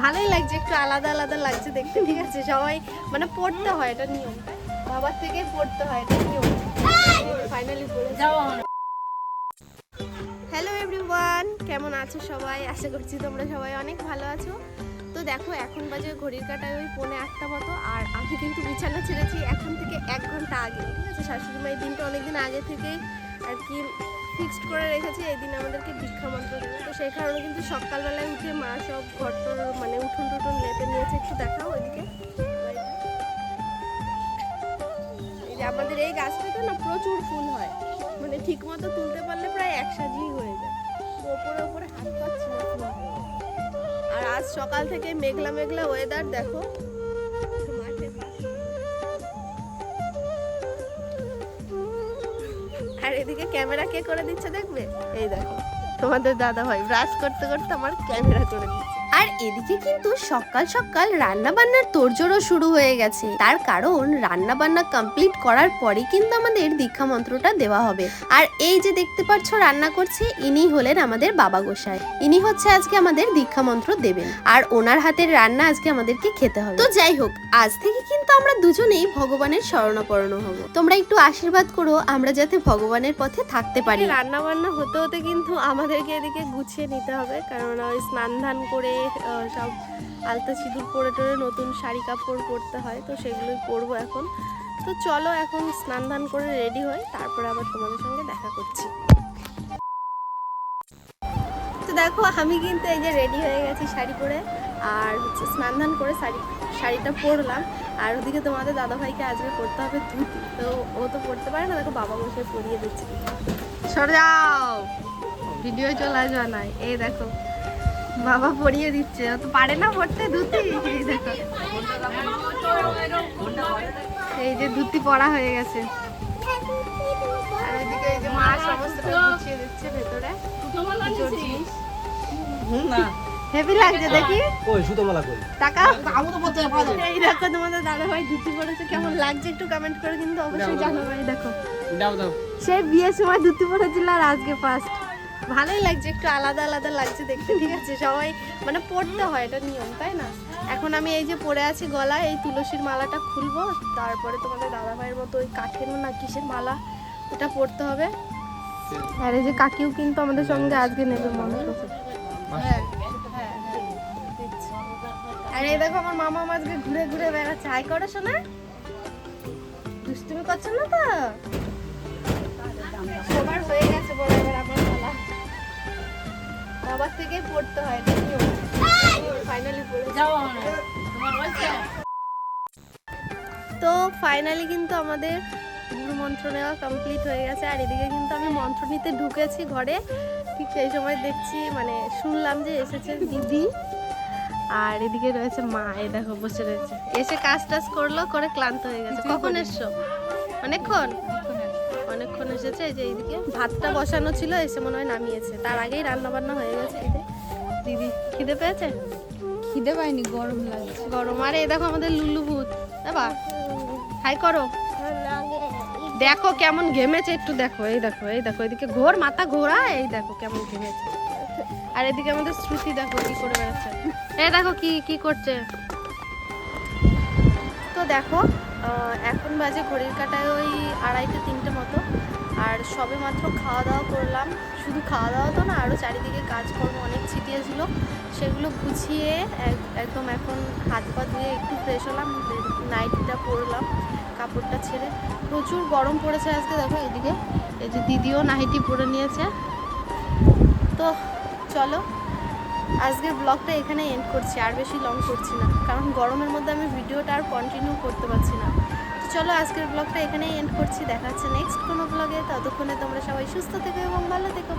ভালোই লাগছে, একটু আলাদা আলাদা লাগছে দেখতে, ঠিক আছে। সবাই মানে পড়তে হয়, এটা নিয়ম, বাবার থেকে পড়তে হয়, এটা নিয়ম। ফাইনালি পড়ে যাও। হ্যালো এভরিওয়ান, কেমন আছো সবাই? আশা করছি তোমরা সবাই অনেক ভালো আছো। তো দেখো এখন বাজে ঘড়ির কাঁটায় ওই 7:45 মতো, আর আমি কিন্তু বিছানা ছেড়েছি এখন থেকে 1 ঘন্টা আগে, ঠিক আছে। শাশুড়ি মা এই দিনটা অনেকদিন আগে থেকেই আর কি ফিক্সড করে রেখেছি, এই দিন আমাদেরকে দীক্ষা মন্ত্র দেবে। তো সেই কারণে কিন্তু সকালবেলায় উঠে মা সব ঘরটর মানে উঠোন টুটুন লেপে নিয়েছে। একটু দেখাও ওইদিকে। এই যে আমাদের এই গাছটাতে না প্রচুর ফুল হয়, মানে ঠিক মতো তুলতে পারলে প্রায় এক সাজিই হয়ে যায়। ওপরে ওপরে হাত পাচ্ছি না ফুল। আর আজ সকাল থেকে মেঘলা মেঘলা ওয়েদার, দেখো আর এদিকে ক্যামেরা কে করে দিচ্ছে দেখবে, এই দেখো তোমাদের দাদা ভাই ব্রাশ করতে করতে আমার ক্যামেরা করে দিচ্ছে। আর এদিকে কিন্তু সকাল সকাল রান্না বান্নার তোড়জোড়ও শুরু হয়ে গেছে, তার কারণ রান্না বান্না কমপ্লিট করার পরে কিন্তু আমাদের দীক্ষা মন্ত্রটা দেওয়া হবে। আর এই যে দেখতে পাচ্ছ রান্না করছে, ইনি হলেন আমাদের বাবা গোসাই। ইনি হচ্ছে আজকে আমাদের দীক্ষা মন্ত্র দেবেন, আর ওনার হাতের রান্না আজকে আমাদেরকে খেতে হবে। তো যাই হোক, আজ থেকে কিন্তু আমরা দুজনেই ভগবানের শরণাপন্ন হব। তোমরা একটু আশীর্বাদ করো আমরা যাতে ভগবানের পথে থাকতে পারি। রান্না বান্না হতে হতে কিন্তু আমাদেরকে এদিকে গুছিয়ে নিতে হবে, কারণ ওই স্নান ধান করে সব আলতা সিঁদুর পরে টরে নতুন শাড়ি কাপড় পরতে হয়, তো সেগুলোই পরবো এখন। তো চলো এখন স্নান ধান করে রেডি হই, তারপরে আবার তোমাদের সঙ্গে দেখা করছি। তো দেখো আমি কিন্তু এই যে রেডি হয়ে গেছি শাড়ি পরে, আর হচ্ছে স্নান ধান করে শাড়িটা পরলাম। আর ওদিকে তোমাদের দাদাভাইকে আজকে পরতে হবে ধুতি, তো ও তো পরতে পারে না, দেখো বাবা বসে পরিয়ে দিচ্ছে। সরে যাও, ভিডিও চলে আসবে না। এই দেখো বাবা পরিয়ে দিচ্ছে, ও তো পারে না পরতে ধুতি। এই দেখো এই যে ধুতি পরা হয়ে গেছে, আর ওইদিকে এই যে মা সমস্তটা গুছিয়ে দিচ্ছে ভেতরে জিনিস। হেভি লাগছে দেখি, ওই সুতোমালা কই টাকা আমি তো বলতে পারবো। এই দেখো তোমাদের দাদা ভাই ধুতি পরেছে, কেমন লাগছে একটু কমেন্ট করে কিন্তু অবশ্যই জানাবে। এই দেখো দাও দাও, সে বিয়ের সময় ধুতি পরেছিল আর আজকে ফার্স্ট। ভালোই লাগছে, একটু আলাদা আলাদা লাগছে দেখতে, ঠিক আছে। সবাই মানে পড়তে হয়, এটা নিয়ম, তাই না? এখন আমি এই যে পরে আছি গলায় এই তুলসীর মালাটা খুলবো, তারপরে তোমাদের দাদা ভাইয়ের মতো ওই কাঠের না কিসের মালা ওটা পড়তে হবে। আর এই যে কাকিও কিন্তু আমাদের সঙ্গে আজকে নেবে মন্ত্র। আর এই দেখো আমার মামা আজকে ঘুরে ঘুরে বেড়াচ্ছে। হাই করো শোনা, দুষ্টুমি করছো না তো? সবার হয়ে গেছে বড়, এবার আমার পালা। বাবার থেকে পড়তে হয়, এটা নিয়ম। ফাইনালি পড়ে যাও। তো ফাইনালি কিন্তু আমাদের গুরু মন্ত্র নেওয়া কমপ্লিট হয়ে গেছে। আর এদিকে কিন্তু আমি মন্ত্র নিতে ঢুকেছি ঘরে, ঠিক সেই সময় দেখছি মানে শুনলাম যে এসেছে দিদি, আর এদিকে রয়েছে মা। এই দেখো বসে রয়েছে, এসে কাজ টাজ করলো, করে ক্লান্ত হয়ে গেছে। কখন এসছো? অনেকক্ষণ এসেছে। এই যে এইদিকে ভাতটা বসানো ছিল, এসে মনে হয় নামিয়েছে, তার আগেই রান্না বান্না হয়ে গেছে। দিদি খিদে পেয়েছে? খিদে পাইনি, গরম লাগছে। গরম। আর এই দেখো আমাদের লুলু ভূত, বাবা হাই করো। দেখো কেমন ঘেমেছে, একটু দেখো। এই দেখো এই দেখো এদিকে ঘোর, মাথা ঘোরা, এই দেখো কেমন ঘেমেছে। আর এদিকে আমাদের শ্রুতি দেখো কি করে বেড়াচ্ছে, এই দেখো কি কি করছে। তো দেখো এখন বাজে ঘড়ির কাঁটায় ওই 2:30-3টে মতো, আর সবে মাত্র খাওয়া দাওয়া করলাম। শুধু খাওয়া দাওয়া তো না, আরও চারিদিকে কাজকর্ম অনেক ছিটিয়েছিল, সেগুলো গুছিয়ে একদম এখন হাত পা ধুয়ে একটু ফ্রেশ হলাম, নাইটিটা পরলাম, কাপড়টা ছেড়ে। প্রচুর গরম পড়েছে আজকে, দেখো এদিকে এই যে দিদিও নাইটি পরে নিয়েছে। তো চলো আজকের ব্লগটা এখানে এন্ড করছি, আর বেশি লং করছি না, কারণ গরমের মধ্যে আমি ভিডিওটা আর কন্টিনিউ করতে পারছি না। তো চলো আজকের ব্লগটা এখানেই এন্ড করছি, দেখা হচ্ছে নেক্সট কোনো ব্লগে। ততক্ষণে তোমরা সবাই সুস্থ থেকো এবং ভালো থেকো।